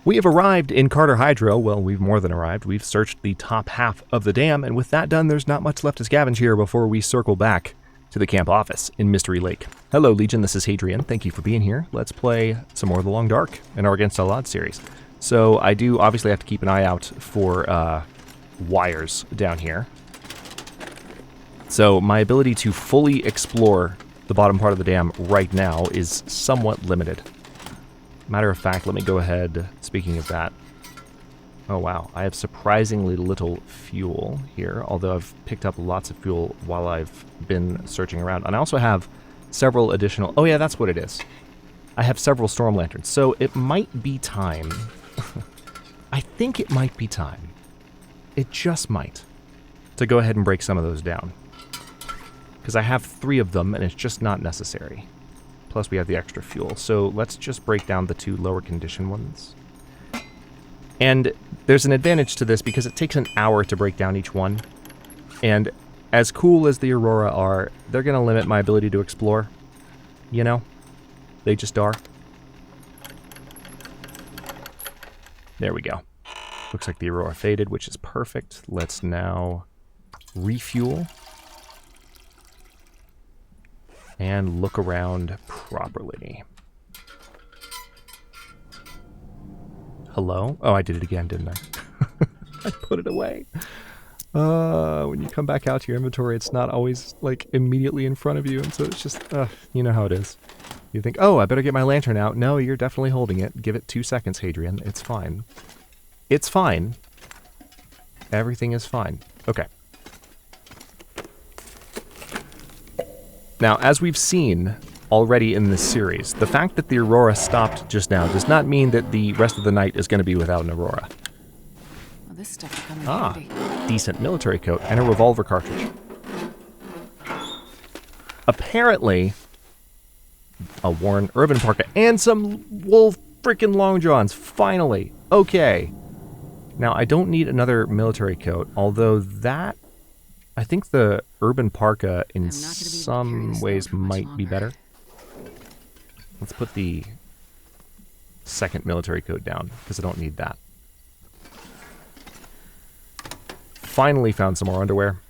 We have arrived in Carter Hydro. Well, we've more than arrived. We've searched the top half of the dam, and with that done, there's not much left to scavenge here before we circle back to the camp office in Mystery Lake. Hello, Legion. This is Hadrian. Thank you for being here. Let's play some more of the Long Dark in our Against All Odds series. So I do obviously have to keep an eye out for wires down here. So my ability to fully explore the bottom part of the dam right now is somewhat limited. Matter of fact, let me go ahead, speaking of that. Oh wow, I have surprisingly little fuel here, although I've picked up lots of fuel while I've been searching around. And I also have several additional... Oh yeah, that's what it is. I have several storm lanterns, so it might be time. I think it might be time. It just might. To go ahead and break some of those down. Because I have 3 of them, and it's just not necessary. Plus we have the extra fuel. So let's just break down the 2 lower condition ones. And there's an advantage to this because it takes an hour to break down each one. And as cool as the Aurora are, they're going to limit my ability to explore. You know? They just are. There we go. Looks like the Aurora faded, which is perfect. Let's now refuel. And look around properly. Hello? Oh, I did it again, didn't I? I put it away. When you come back out to your inventory, it's not always, like, immediately in front of you, and so it's just, you know how it is. You think, oh, I better get my lantern out. No, you're definitely holding it. Give it 2 seconds, Hadrian. It's fine. It's fine. Everything is fine. Okay. Now, as we've seen already in this series, the fact that the Aurora stopped just now does not mean that the rest of the night is going to be without an Aurora. Well, this stuff is coming handy. Decent military coat and a revolver cartridge. Apparently, a worn urban parka and some wool freaking long johns. Finally. Okay. Now, I don't need another military coat, although that... I think the urban parka in some ways might be better. Let's put the second military coat down, because I don't need that. Finally found some more underwear.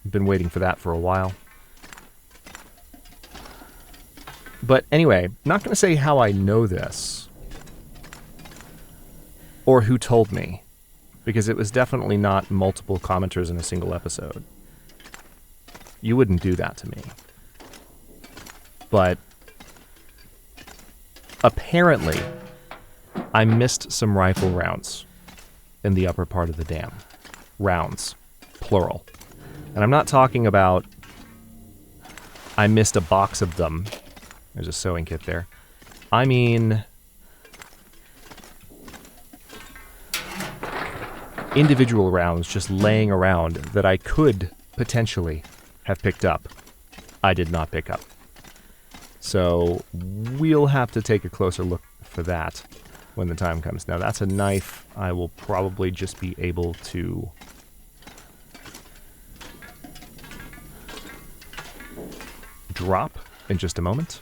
Been waiting for that for a while. But anyway, not going to say how I know this. Or who told me. Because it was definitely not multiple commenters in a single episode. You wouldn't do that to me. But apparently, I missed some rifle rounds in the upper part of the dam. Rounds. Plural. And I'm not talking about I missed a box of them. There's a sewing kit there. I mean... individual rounds just laying around that I could potentially have picked up. I did not pick up. So we'll have to take a closer look for that when the time comes. Now that's a knife I will probably just be able to drop in just a moment.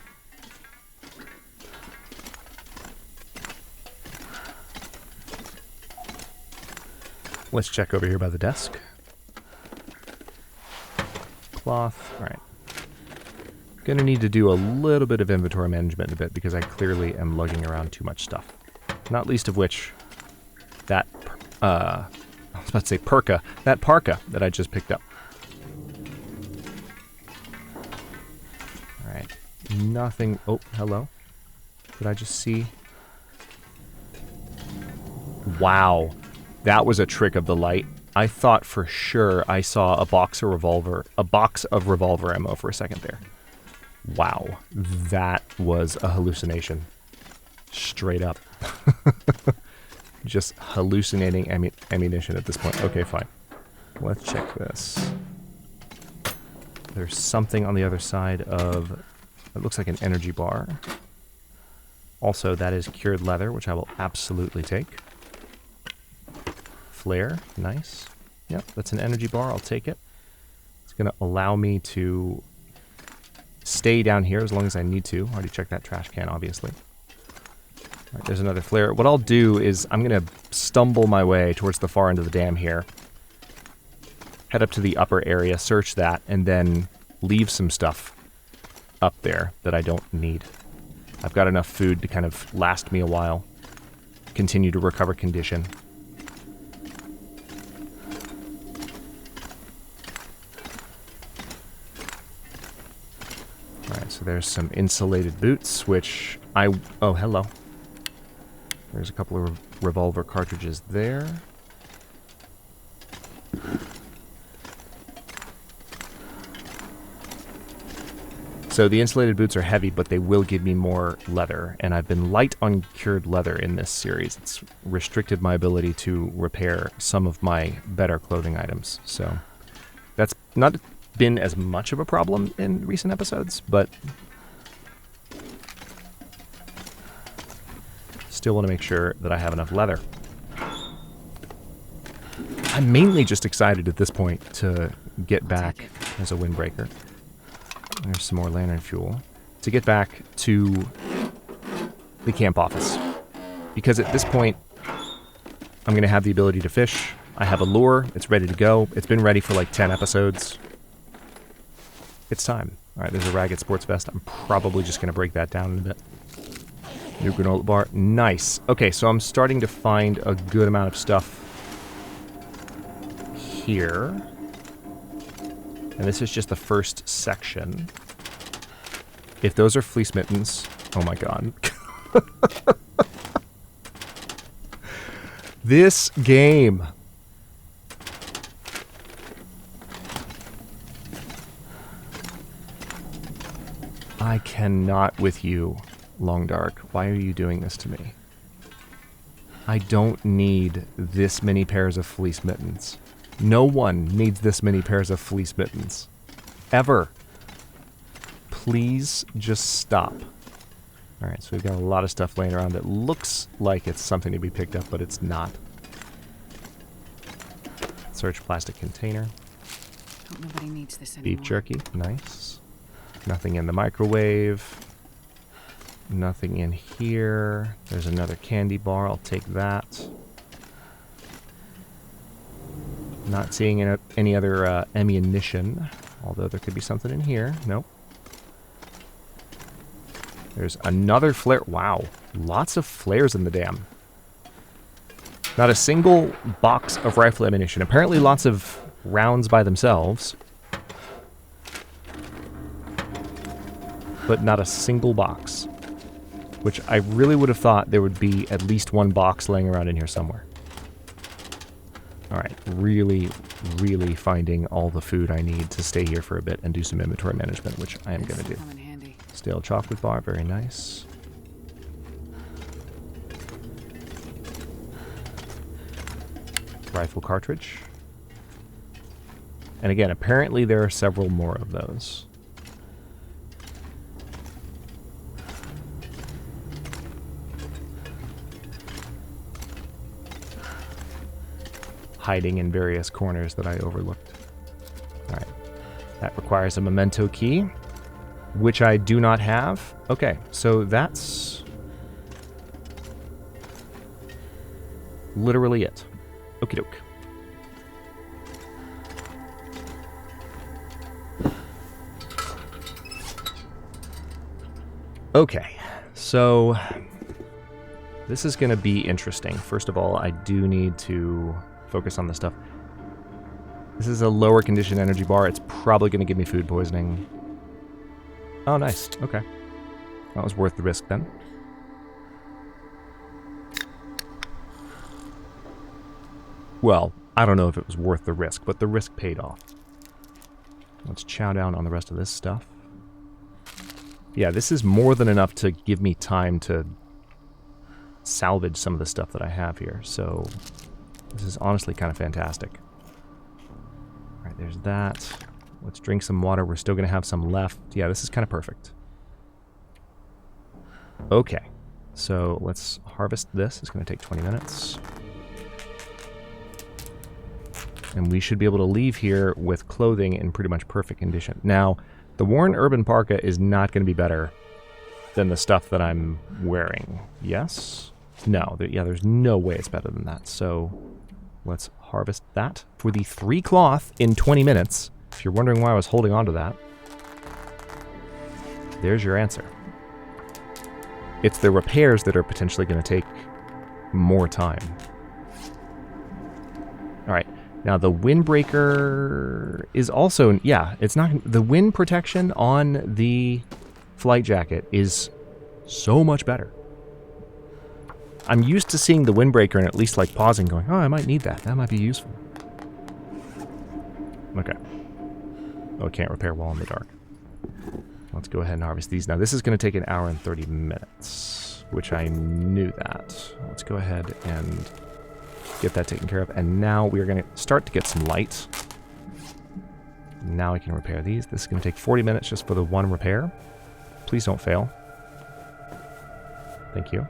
Let's check over here by the desk. Cloth. Alright. Gonna need to do a little bit of inventory management in a bit because I clearly am lugging around too much stuff. Not least of which, that, I was about to say parka. That parka that I just picked up. Alright. Nothing. Oh, hello. Did I just see? Wow. That was a trick of the light. I thought for sure I saw a box of revolver ammo for a second there. Wow. That was a hallucination. Straight up. Just hallucinating ammunition at this point. Okay, fine. Let's check this. There's something on the other side of... it looks like an energy bar. Also, that is cured leather, which I will absolutely take. Flare, nice. Yep, that's an energy bar, I'll take it. It's going to allow me to stay down here as long as I need to. Already checked that trash can, obviously. Right, there's another flare. What I'll do is I'm going to stumble my way towards the far end of the dam here. Head up to the upper area, search that, and then leave some stuff up there that I don't need. I've got enough food to kind of last me a while. Continue to recover condition. Alright, so there's some insulated boots, which I... Oh, hello. There's a couple of revolver cartridges there. So the insulated boots are heavy, but they will give me more leather, and I've been light on cured leather in this series. It's restricted my ability to repair some of my better clothing items, so that's not been as much of a problem in recent episodes, but still want to make sure that I have enough leather. I'm mainly just excited at this point to get back as a windbreaker. There's some more lantern fuel. To get back to the camp office. Because at this point, I'm going to have the ability to fish. I have a lure. It's ready to go. It's been ready for like 10 episodes. It's time. Alright, there's a ragged sports vest. I'm probably just going to break that down in a bit. New granola bar. Nice. Okay, so I'm starting to find a good amount of stuff here. And this is just the first section. If those are fleece mittens, oh my god. This game. I cannot with you, Long Dark. Why are you doing this to me? I don't need this many pairs of fleece mittens. No one needs this many pairs of fleece mittens. Ever. Please just stop. Alright, so we've got a lot of stuff laying around that looks like it's something to be picked up, but it's not. Search plastic container. Hope nobody needs this anymore. Beef jerky. Nice. Nothing in the microwave. Nothing in here. There's another candy bar. I'll take that. Not seeing any other ammunition, although there could be something in here. Nope. There's another flare. Wow, lots of flares in the dam. Not a single box of rifle ammunition. Apparently lots of rounds by themselves. But not a single box. Which I really would have thought there would be at least one box laying around in here somewhere. Alright, really, really finding all the food I need to stay here for a bit and do some inventory management, which I am going to do. Stale chocolate bar, very nice. Rifle cartridge. And again, apparently there are several more of those. Hiding in various corners that I overlooked. Alright. That requires a memento key, which I do not have. Okay, so that's literally it. Okie doke. Okay, so this is going to be interesting. First of all, I do need to focus on the stuff. This is a lower condition energy bar. It's probably going to give me food poisoning. Oh, nice. Okay. That was worth the risk then. Well, I don't know if it was worth the risk, but the risk paid off. Let's chow down on the rest of this stuff. Yeah, this is more than enough to give me time to salvage some of the stuff that I have here, so this is honestly kind of fantastic. Alright, there's that. Let's drink some water. We're still going to have some left. Yeah, this is kind of perfect. Okay, so let's harvest this. It's going to take 20 minutes. And we should be able to leave here with clothing in pretty much perfect condition. Now, the worn urban parka is not going to be better than the stuff that I'm wearing. Yes? No, yeah, there's no way it's better than that. So let's harvest that for the 3 cloth in 20 minutes. If you're wondering why I was holding on to that, there's your answer. It's the repairs that are potentially going to take more time. All right. Now, the windbreaker is also... Yeah, it's not... The wind protection on the flight jacket is so much better. I'm used to seeing the windbreaker and at least, like, pausing, going, oh, I might need that. That might be useful. Okay. Oh, I can't repair while in the dark. Let's go ahead and harvest these. Now, this is going to take 1 hour and 30 minutes, which I knew that. Let's go ahead and get that taken care of. And now we're going to start to get some light. Now I can repair these. This is going to take 40 minutes just for the 1 repair. Please don't fail. Thank you.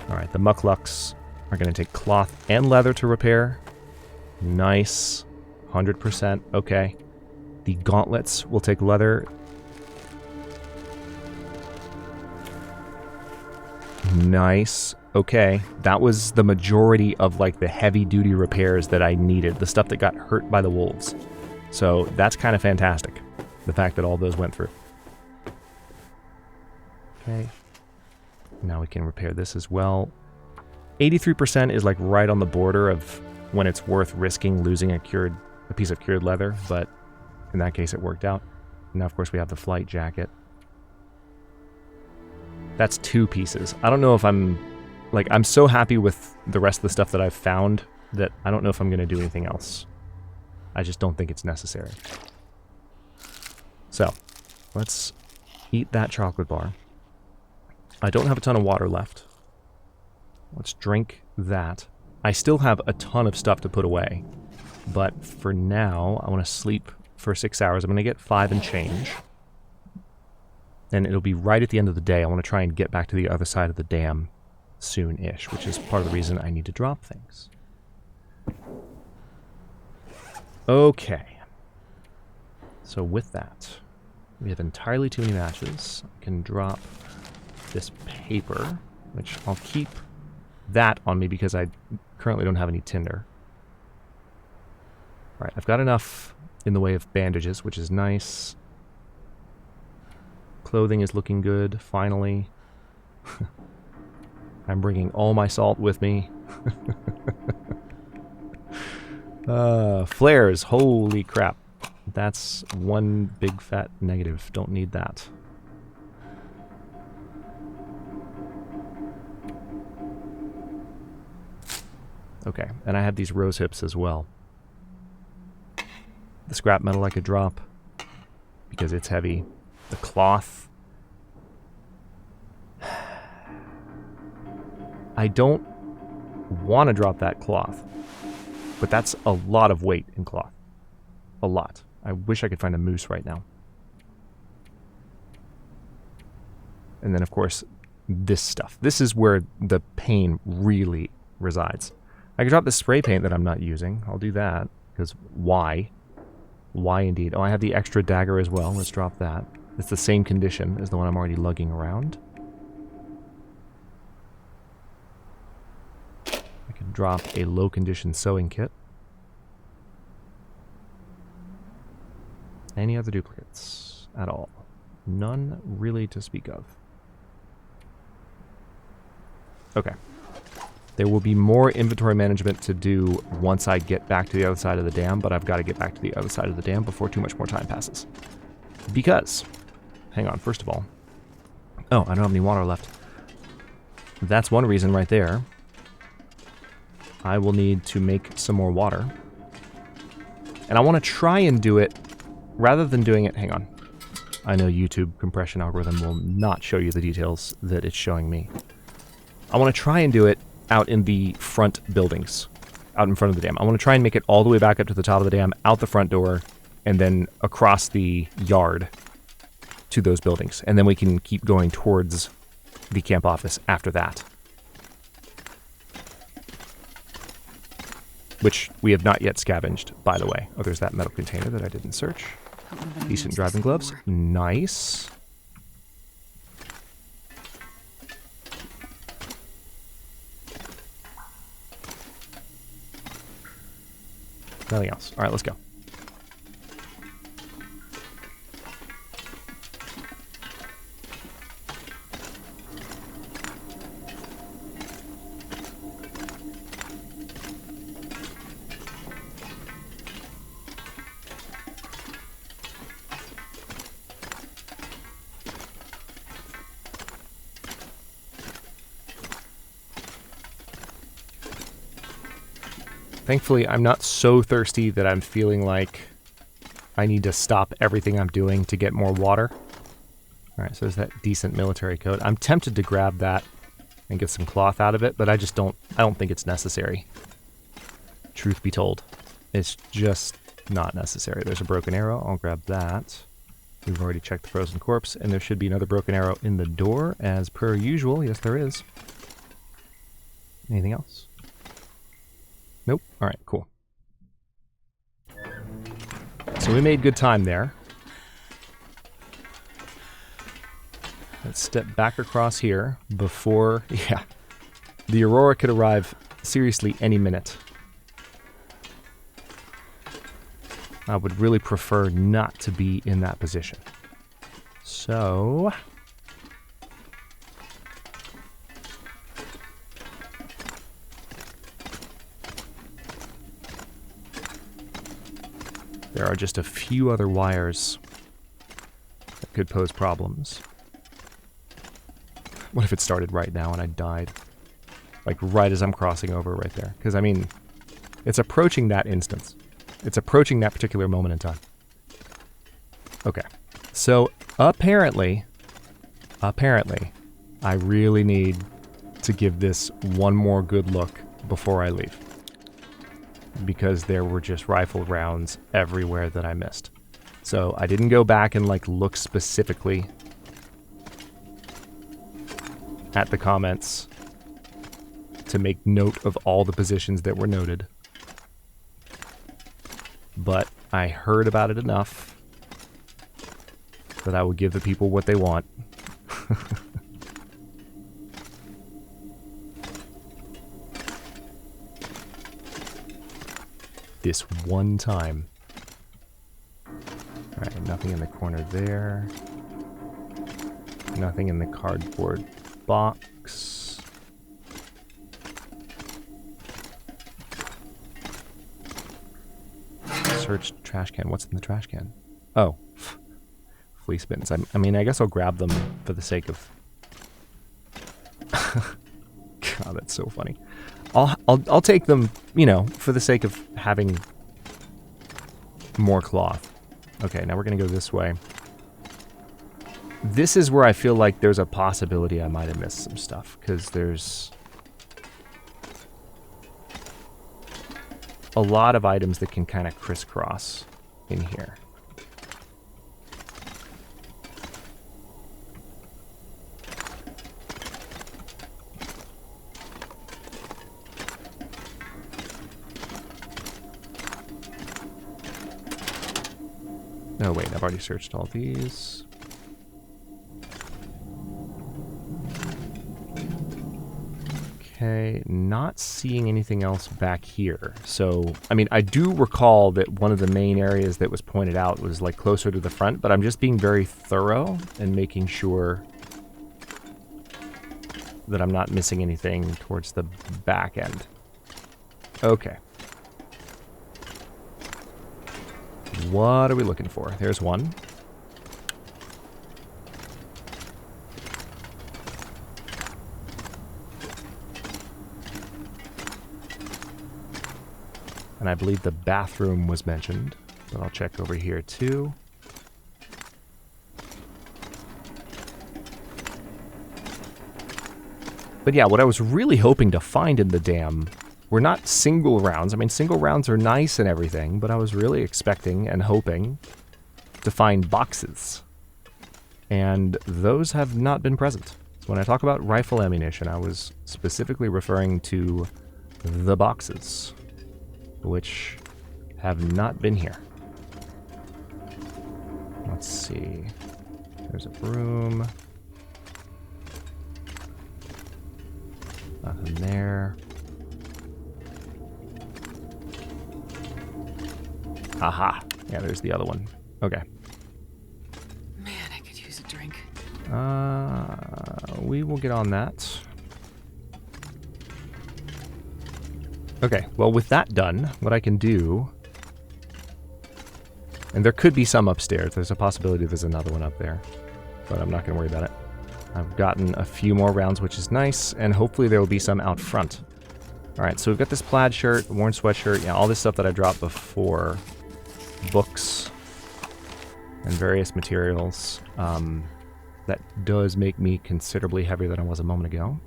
All right, the mucklucks are going to take cloth and leather to repair. Nice. 100%. Okay. The gauntlets will take leather. Nice. Okay. That was the majority of, like, the heavy-duty repairs that I needed. The stuff that got hurt by the wolves. So that's kind of fantastic. The fact that all those went through. Okay. Now we can repair this as well. 83% is, like, right on the border of when it's worth risking losing a piece of cured leather, but in that case it worked out. Now, of course, we have the flight jacket. That's 2 pieces. I don't know if I'm so happy with the rest of the stuff that I've found that I don't know if I'm going to do anything else. I just don't think it's necessary. So, let's eat that chocolate bar. I don't have a ton of water left. Let's drink that. I still have a ton of stuff to put away, but for now, I want to sleep for 6 hours. I'm going to get 5 and change. And it'll be right at the end of the day. I want to try and get back to the other side of the dam soon-ish, which is part of the reason I need to drop things. Okay. So with that, we have entirely too many matches. I can drop this paper, which I'll keep that on me because I currently don't have any tinder. All right, I've got enough in the way of bandages, which is nice. Clothing is looking good, finally. I'm bringing all my salt with me. Flares, holy crap. That's 1 big fat negative. Don't need that. Okay, and I have these rose hips as well. The scrap metal I could drop because it's heavy. The cloth. I don't want to drop that cloth, but that's a lot of weight in cloth. A lot. I wish I could find a moose right now. And then, of course, this stuff. This is where the pain really resides. I could drop the spray paint that I'm not using. I'll do that, because why? Why indeed? Oh, I have the extra dagger as well. Let's drop that. It's the same condition as the one I'm already lugging around. I can drop a low-condition sewing kit. Any other duplicates at all? None really to speak of. Okay. There will be more inventory management to do once I get back to the other side of the dam, but I've got to get back to the other side of the dam before too much more time passes. Because, hang on, first of all, oh, I don't have any water left. That's one reason right there. I will need to make some more water. And I want to try and do it, rather than doing it, hang on. I know YouTube compression algorithm will not show you the details that it's showing me. I want to try and do it out in the front buildings, out in front of the dam. I want to try and make it all the way back up to the top of the dam, out the front door, and then across the yard to those buildings. And then we can keep going towards the camp office after that. Which we have not yet scavenged, by the way. Oh, there's that metal container that I didn't search. Hope nobody Decent needs driving this gloves. anymore. Nice. Nothing else. All right, let's go. Thankfully, I'm not so thirsty that I'm feeling like I need to stop everything I'm doing to get more water. All right, so there's that decent military coat. I'm tempted to grab that and get some cloth out of it, but I don't think it's necessary. Truth be told, it's just not necessary. There's a broken arrow. I'll grab that. We've already checked the frozen corpse, and there should be another broken arrow in the door, as per usual. Yes, there is. Anything else? Nope. All right, cool. So we made good time there. Let's step back across here before... Yeah. The Aurora could arrive seriously any minute. I would really prefer not to be in that position. So... there are just a few other wires that could pose problems. What if it started right now and I died? Like right as I'm crossing over right there. Because, I mean, it's approaching that instance. It's approaching that particular moment in time. Okay. So, apparently, I really need to give this one more good look before I leave. Because there were just rifle rounds everywhere that I missed. So I didn't go back and like look specifically at the comments to make note of all the positions that were noted. But I heard about it enough that I would give the people what they want. This one time. Alright, nothing in the corner there. Nothing in the cardboard box. Search trash can. What's in the trash can? Oh. Fleece bins. I mean, I guess I'll grab them for the sake of... God, that's so funny. I'll take them, you know, for the sake of having more cloth. Okay, now we're gonna go this way. This is where I feel like there's a possibility I might have missed some stuff, because there's a lot of items that can kind of crisscross in here. Oh wait, I've already searched all these. Okay, not seeing anything else back here. So, I mean, I do recall that one of the main areas that was pointed out was like closer to the front, but I'm just being very thorough and making sure that I'm not missing anything towards the back end. Okay. What are we looking for? There's one. And I believe the bathroom was mentioned, but I'll check over here too. But yeah, what I was really hoping to find in the dam were not single rounds. I mean, single rounds are nice and everything, but I was really expecting and hoping to find boxes. And those have not been present. So when I talk about rifle ammunition, I was specifically referring to the boxes, which have not been here. Let's see. There's a broom. Nothing there. Aha. Yeah, there's the other one. Okay. Man, I could use a drink. We will get on that. Okay, well with that done, what I can do... And there could be some upstairs. There's a possibility there's another one up there. But I'm not going to worry about it. I've gotten a few more rounds, which is nice, and hopefully there will be some out front. Alright, so we've got this plaid shirt, worn sweatshirt, yeah, all this stuff that I dropped before. Books and various materials. That does make me considerably heavier than I was a moment ago.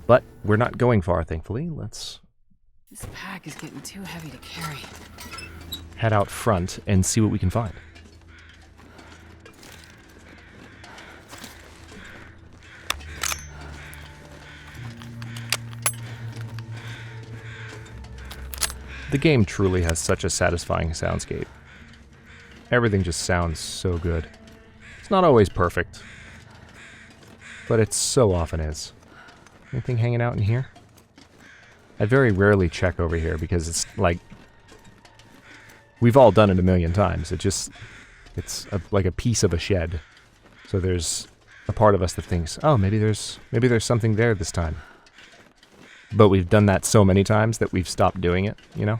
But we're not going far, thankfully. Let's This pack is getting too heavy to carry. head out front and see what we can find. The game truly has such a satisfying soundscape. Everything just sounds so good. It's not always perfect, but it so often is. Anything hanging out in here? I very rarely check over here because it's like... We've all done it a million times. It's like a piece of a shed. So there's a part of us that thinks, oh, maybe there's something there this time. But we've done that so many times that we've stopped doing it, you know?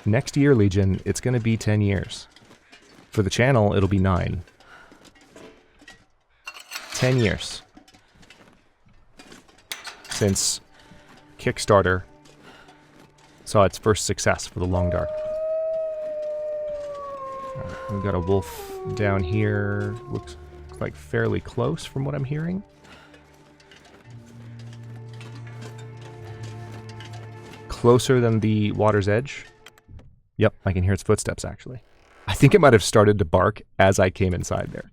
Next year, Legion, it's going to be 10 years. For the channel, it'll be 9. 10 years. Since Kickstarter saw its first success for the Long Dark. Right, we've got a wolf down here. Looks like fairly close from what I'm hearing. Closer than the water's edge. Yep, I can hear its footsteps, actually. I think it might have started to bark as I came inside there.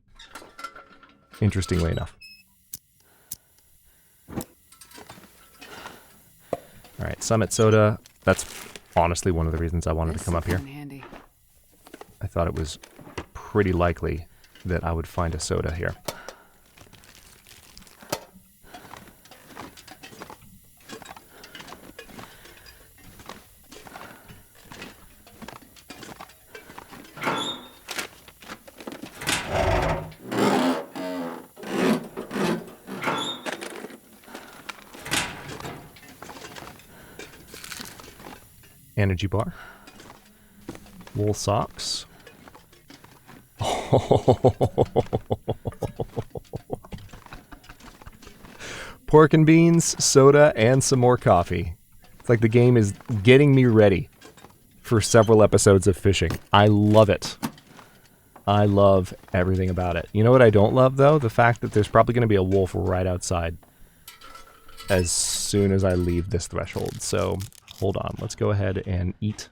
Interestingly enough. Alright, Summit Soda. That's honestly one of the reasons I wanted to come up here. Handy. I thought it was pretty likely that I would find a soda here. Energy bar. Wool socks. Pork and beans, soda, and some more coffee. It's like the game is getting me ready for several episodes of fishing. I love it. I love everything about it. You know what I don't love, though? The fact that there's probably going to be a wolf right outside as soon as I leave this threshold. So, hold on. Let's go ahead and eat,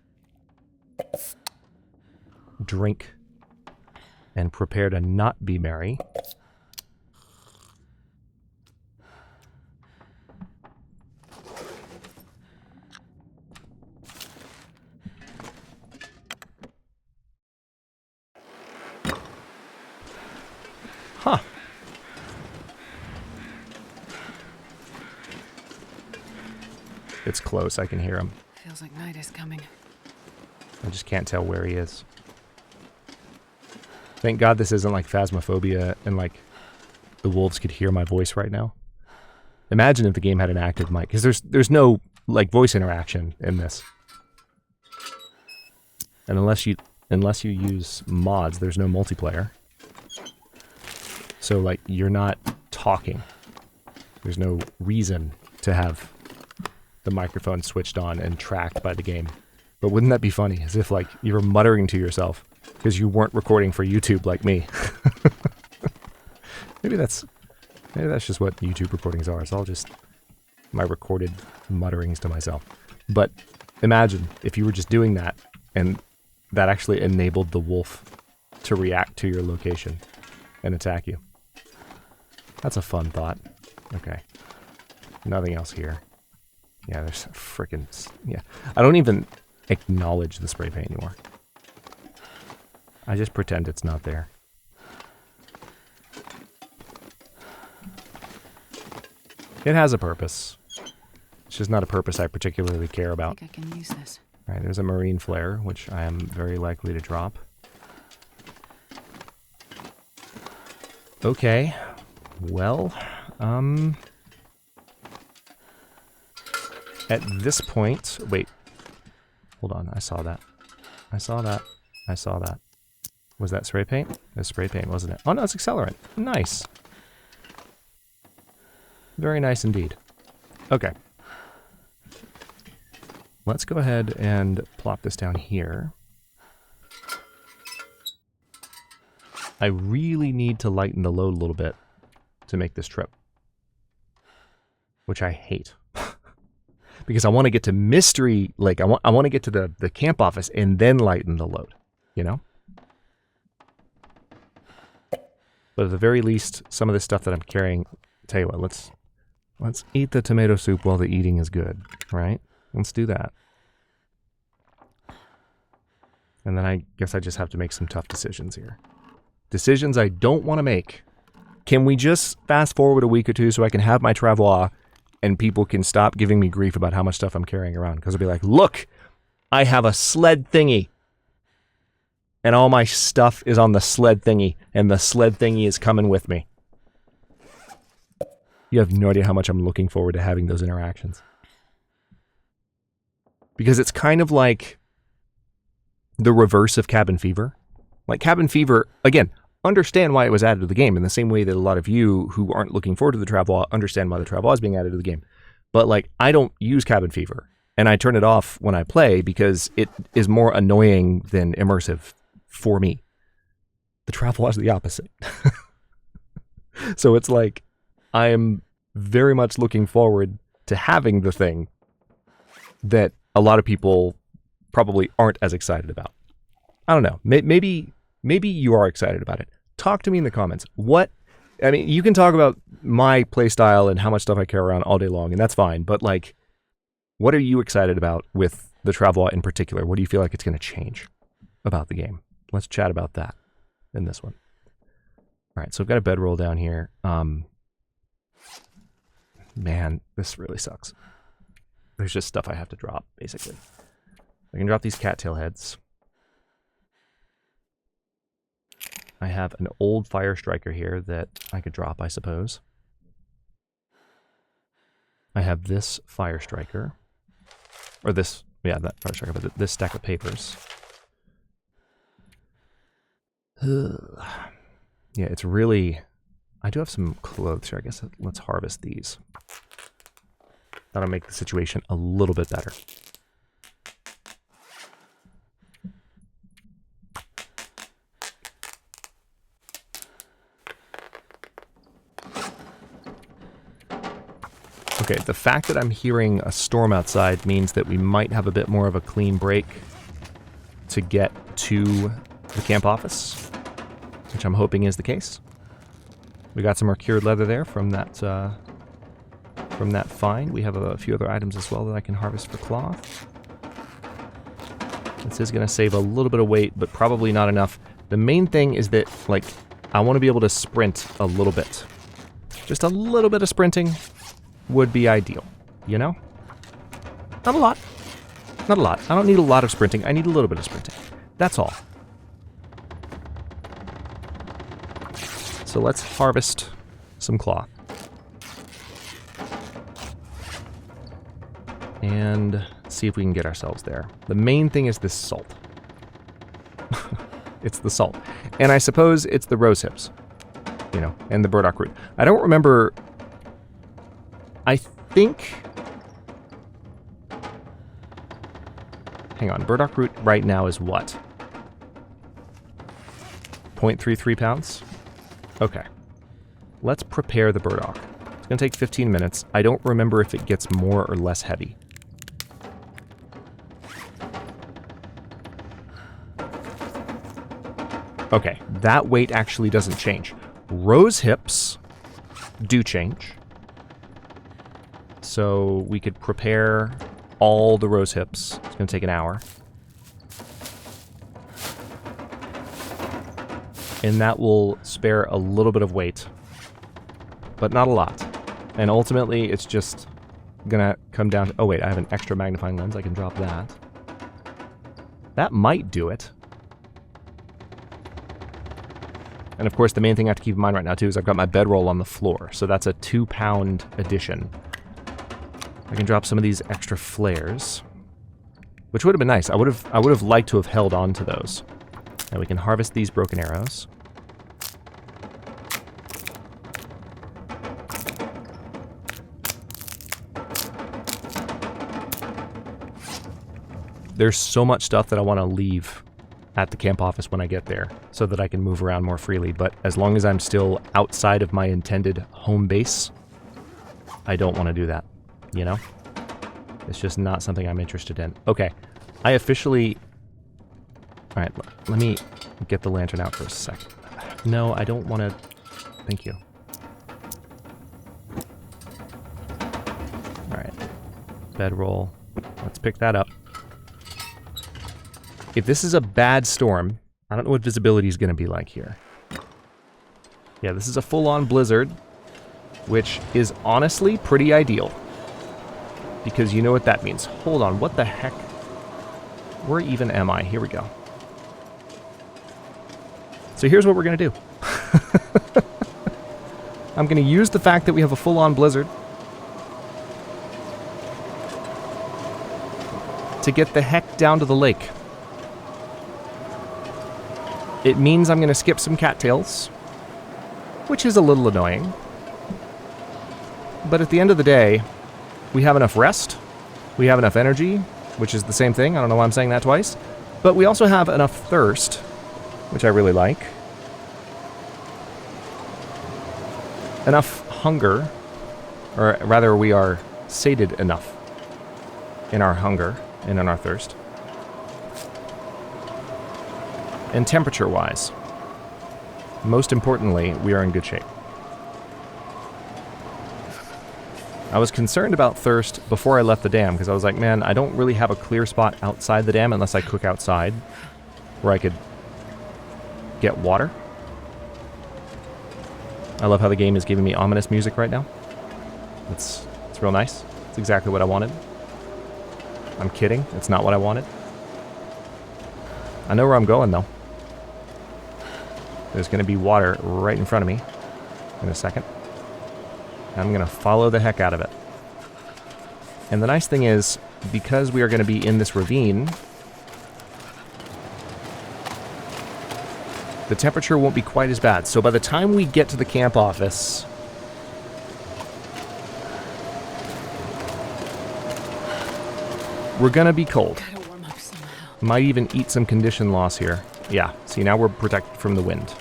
drink, and prepare to not be merry. Huh. It's close. I can hear him. Feels like night is coming. I just can't tell where he is. Thank God this isn't like Phasmophobia and like the wolves could hear my voice right now. Imagine if the game had an active mic, because there's no like voice interaction in this. And unless you use mods, there's no multiplayer. So like you're not talking. There's no reason to have the microphone switched on and tracked by the game. But wouldn't that be funny? As if like you were muttering to yourself because you weren't recording for YouTube like me. Maybe that's just what YouTube recordings are. It's all just my recorded mutterings to myself. But imagine if you were just doing that and that actually enabled the wolf to react to your location and attack you. That's a fun thought. Okay. Nothing else here. Yeah, there's frickin'... Yeah. I don't even... acknowledge the spray paint anymore. I just pretend it's not there. It has a purpose. It's just not a purpose I particularly care about. I think I can use this. All right, there's a marine flare, which I am very likely to drop. Okay. Well, at this point... Wait. Hold on, I saw that. I saw that. I saw that. Was that spray paint? It was spray paint, wasn't it? Oh, no, it's accelerant. Nice. Very nice indeed. Okay. Let's go ahead and plop this down here. I really need to lighten the load a little bit to make this trip. Which I hate. Because I want to get to Mystery Lake. I want to get to the camp office and then lighten the load. You know? But at the very least, some of this stuff that I'm carrying... Tell you what, let's eat the tomato soup while the eating is good. Right? Let's do that. And then I guess I just have to make some tough decisions here. Decisions I don't want to make. Can we just fast forward a week or two so I can have my traveler and people can stop giving me grief about how much stuff I'm carrying around? Because I'll be like, look, I have a sled thingy. And all my stuff is on the sled thingy. And the sled thingy is coming with me. You have no idea how much I'm looking forward to having those interactions. Because it's kind of like the reverse of Cabin Fever. Like Cabin Fever, again, understand why it was added to the game in the same way that a lot of you who aren't looking forward to the Travel understand why the Travel is being added to the game. But like, I don't use Cabin Fever, and I turn it off when I play because it is more annoying than immersive for me. The Travel is the opposite. So it's like, I am very much looking forward to having the thing that a lot of people probably aren't as excited about. I don't know. Maybe you are excited about it. Talk to me in the comments. I mean, you can talk about my playstyle and how much stuff I carry around all day long, and that's fine. But like, what are you excited about with the Travel in particular? What do you feel like it's going to change about the game? Let's chat about that in this one. All right, so I've got a bedroll down here. Man, this really sucks. There's just stuff I have to drop, basically. I can drop these cattail heads. I have an old fire striker here that I could drop, I suppose. I have this fire striker. Or this, yeah, that fire striker, but this stack of papers. Yeah, it's really... I do have some clothes here. I guess let's harvest these. That'll make the situation a little bit better. Okay, the fact that I'm hearing a storm outside means that we might have a bit more of a clean break to get to the camp office, which I'm hoping is the case. We got some more cured leather there from that find. We have a few other items as well that I can harvest for cloth. This is going to save a little bit of weight, but probably not enough. The main thing is that, like, I want to be able to sprint a little bit. Just a little bit of sprinting would be ideal, you know? Not a lot. Not a lot. I don't need a lot of sprinting. I need a little bit of sprinting. That's all. So let's harvest some cloth. And see if we can get ourselves there. The main thing is this salt. It's the salt. And I suppose it's the rose hips, you know, and the burdock root. I don't remember... I think... Hang on, burdock root right now is what? 0.33 pounds? Okay. Let's prepare the burdock. It's going to take 15 minutes. I don't remember if it gets more or less heavy. Okay, that weight actually doesn't change. Rose hips do change. So we could prepare all the rose hips. It's going to take an hour. And that will spare a little bit of weight, but not a lot. And ultimately, it's just gonna come down to... Oh wait, I have an extra magnifying lens. I can drop that. That might do it. And of course, the main thing I have to keep in mind right now, too, is I've got my bedroll on the floor. So that's a 2-pound addition. I can drop some of these extra flares, which would have been nice. I would have liked to have held on to those. Now we can harvest these broken arrows. There's so much stuff that I want to leave at the camp office when I get there so that I can move around more freely, but as long as I'm still outside of my intended home base, I don't want to do that, you know? It's just not something I'm interested in. Okay, I officially... Alright, let me get the lantern out for a second. No, I don't want to... Thank you. Alright, bedroll. Let's pick that up. If this is a bad storm, I don't know what visibility is going to be like here. Yeah, this is a full-on blizzard, which is honestly pretty ideal. Because you know what that means. Hold on, what the heck? Where even am I? Here we go. So here's what we're going to do. I'm going to use the fact that we have a full-on blizzard to get the heck down to the lake. It means I'm going to skip some cattails, which is a little annoying. But at the end of the day, we have enough rest, we have enough energy, which is the same thing. I don't know why I'm saying that twice. But we also have enough thirst, which I really like. Enough hunger, or rather we are sated enough in our hunger and in our thirst. And temperature-wise, most importantly, we are in good shape. I was concerned about thirst before I left the dam, because I was like, man, I don't really have a clear spot outside the dam unless I cook outside, where I could get water. I love how the game is giving me ominous music right now. It's real nice. It's exactly what I wanted. I'm kidding. It's not what I wanted. I know where I'm going, though. There's going to be water right in front of me in a second. I'm going to follow the heck out of it. And the nice thing is, because we are going to be in this ravine, the temperature won't be quite as bad. So by the time we get to the camp office, we're going to be cold. Gotta warm up somehow. Might even eat some condition loss here. Yeah, see, now we're protected from the wind.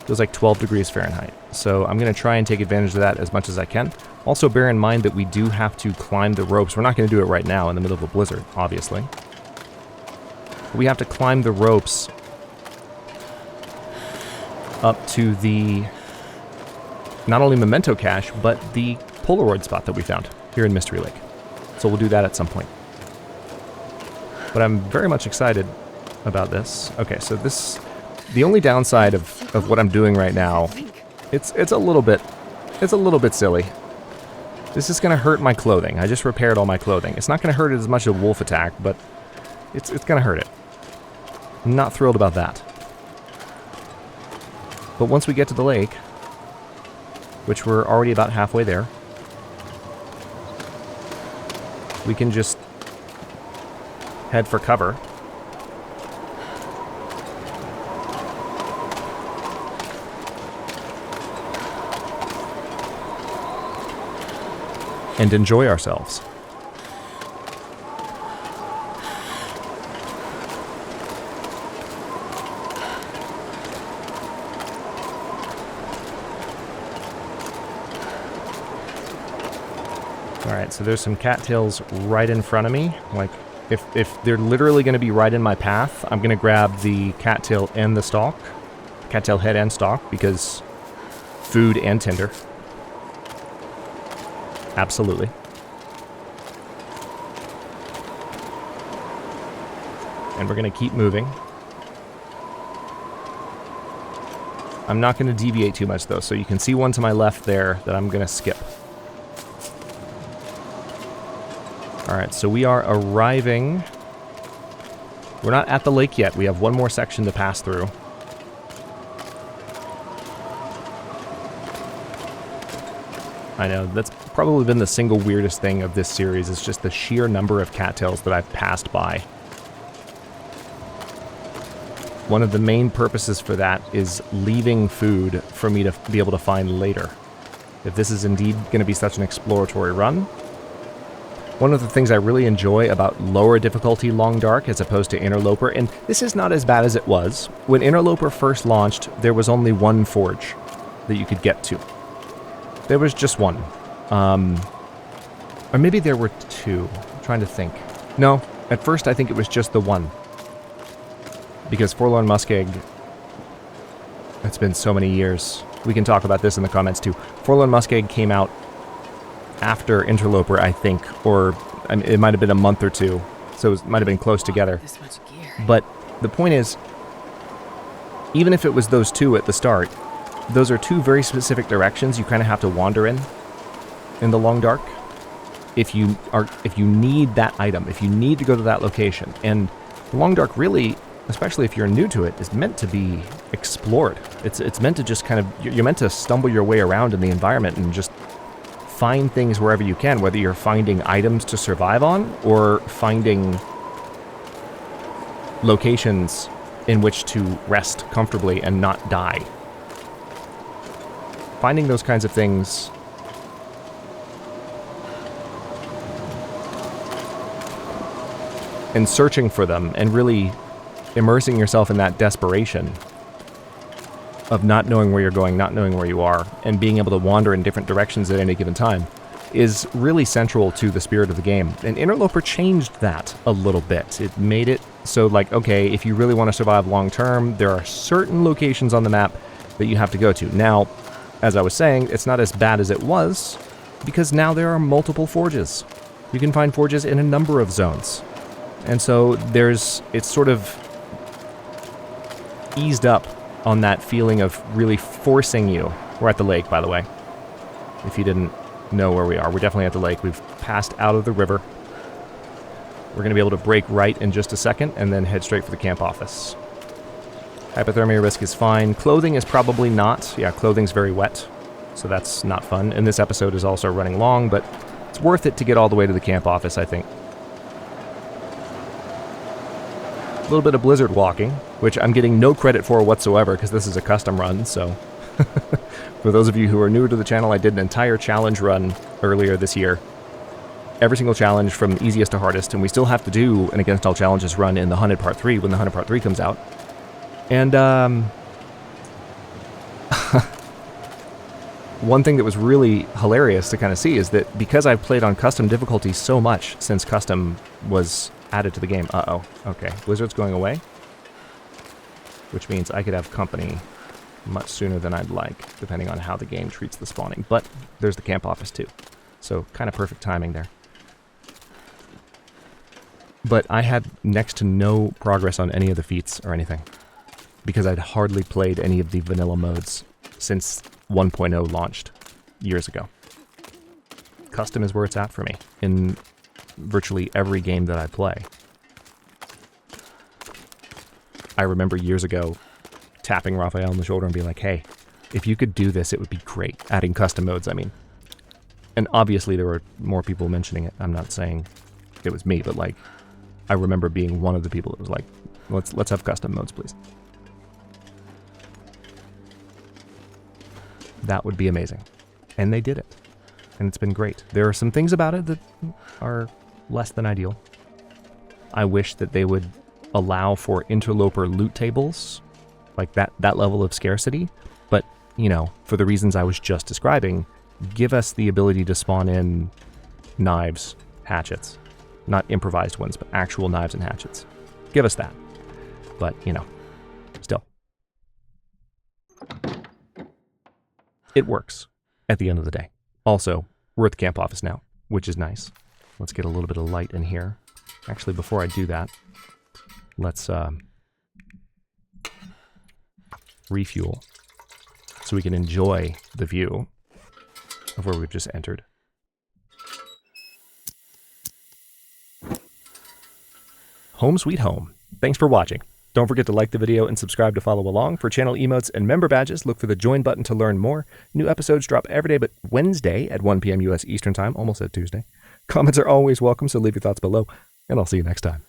Feels like 12 degrees Fahrenheit. So I'm going to try and take advantage of that as much as I can. Also bear in mind that we do have to climb the ropes. We're not going to do it right now in the middle of a blizzard, obviously. We have to climb the ropes up to the not only memento cache, but the Polaroid spot that we found here in Mystery Lake. So we'll do that at some point. But I'm very much excited about this. Okay, so this... The only downside of what I'm doing right now, it's a little bit silly. This is going to hurt my clothing. I just repaired all my clothing. It's not going to hurt it as much as a wolf attack, but it's going to hurt it. I'm not thrilled about that. But once we get to the lake, which we're already about halfway there, we can just head for cover. And enjoy ourselves. Alright, so there's some cattails right in front of me. Like, if they're literally going to be right in my path, I'm going to grab the cattail and the stalk. Cattail head and stalk, because food and tinder. Absolutely. And we're going to keep moving. I'm not going to deviate too much, though, so you can see one to my left there that I'm going to skip. Alright, so we are arriving. We're not at the lake yet. We have one more section to pass through. I know, that's probably been the single weirdest thing of this series, is just the sheer number of cattails that I've passed by. One of the main purposes for that is leaving food for me to be able to find later. If this is indeed going to be such an exploratory run. One of the things I really enjoy about lower difficulty Long Dark as opposed to Interloper, and this is not as bad as it was, when Interloper first launched, there was only one forge that you could get to. There was just one. Or maybe there were two. I'm trying to think. No, at first I think it was just the one. Because Forlorn Muskeg, it's been so many years. We can talk about this in the comments too. Forlorn Muskeg came out after Interloper, I think, or it might have been a month or two, so it might have been close together. This much gear. But the point is, even if it was those two at the start, those are two very specific directions you kind of have to wander in the Long Dark. If you need that item, if you need to go to that location, and the Long Dark really, especially if you're new to it, is meant to be explored. It's meant to just kind of, you're meant to stumble your way around in the environment and just find things wherever you can, whether you're finding items to survive on or finding locations in which to rest comfortably and not die. Finding those kinds of things and searching for them and really immersing yourself in that desperation of not knowing where you're going, not knowing where you are, and being able to wander in different directions at any given time is really central to the spirit of the game. And Interloper changed that a little bit. It made it so, like, okay, if you really want to survive long term, there are certain locations on the map that you have to go to. Now, as I was saying, it's not as bad as it was, because now there are multiple forges. You can find forges in a number of zones. And so it's sort of eased up on that feeling of really forcing you. We're at the lake, by the way. If you didn't know where we are, we're definitely at the lake. We've passed out of the river. We're going to be able to break right in just a second and then head straight for the camp office. Hypothermia risk is fine. Clothing is probably not. Yeah, clothing's very wet, so that's not fun. And this episode is also running long, but it's worth it to get all the way to the camp office, I think. A little bit of blizzard walking, which I'm getting no credit for whatsoever because this is a custom run, so for those of you who are newer to the channel, I did an entire challenge run earlier this year. Every single challenge from easiest to hardest, and we still have to do an Against All Challenges run in the Hunted Part 3 when the Hunted Part 3 comes out. And one thing that was really hilarious to kind of see is that because I've played on custom difficulty so much since custom was added to the game. Uh-oh. Okay. Blizzard's going away. Which means I could have company much sooner than I'd like, depending on how the game treats the spawning. But there's the camp office too. So kind of perfect timing there. But I had next to no progress on any of the feats or anything, because I'd hardly played any of the vanilla modes since 1.0 launched years ago. Custom is where it's at for me in virtually every game that I play. I remember years ago tapping Raphael on the shoulder and being like, hey, if you could do this, it would be great. Adding custom modes, I mean. And obviously there were more people mentioning it. I'm not saying it was me, but like, I remember being one of the people that was like, let's have custom modes, please. That would be amazing. And they did it. And it's been great. There are some things about it that are less than ideal. I wish that they would allow for interloper loot tables, like that level of scarcity. But, you know, for the reasons I was just describing, give us the ability to spawn in knives, hatchets. Not improvised ones, but actual knives and hatchets. Give us that. But, you know, still. It works at the end of the day. Also, we're at the camp office now, which is nice. Let's get a little bit of light in here. Actually, before I do that, let's refuel so we can enjoy the view of where we've just entered. Home sweet home. Thanks for watching. Don't forget to like the video and subscribe to follow along. For channel emotes and member badges, look for the join button to learn more. New episodes drop every day but Wednesday at 1 p.m. U.S. Eastern Time, almost at Tuesday. Comments are always welcome, so leave your thoughts below, and I'll see you next time.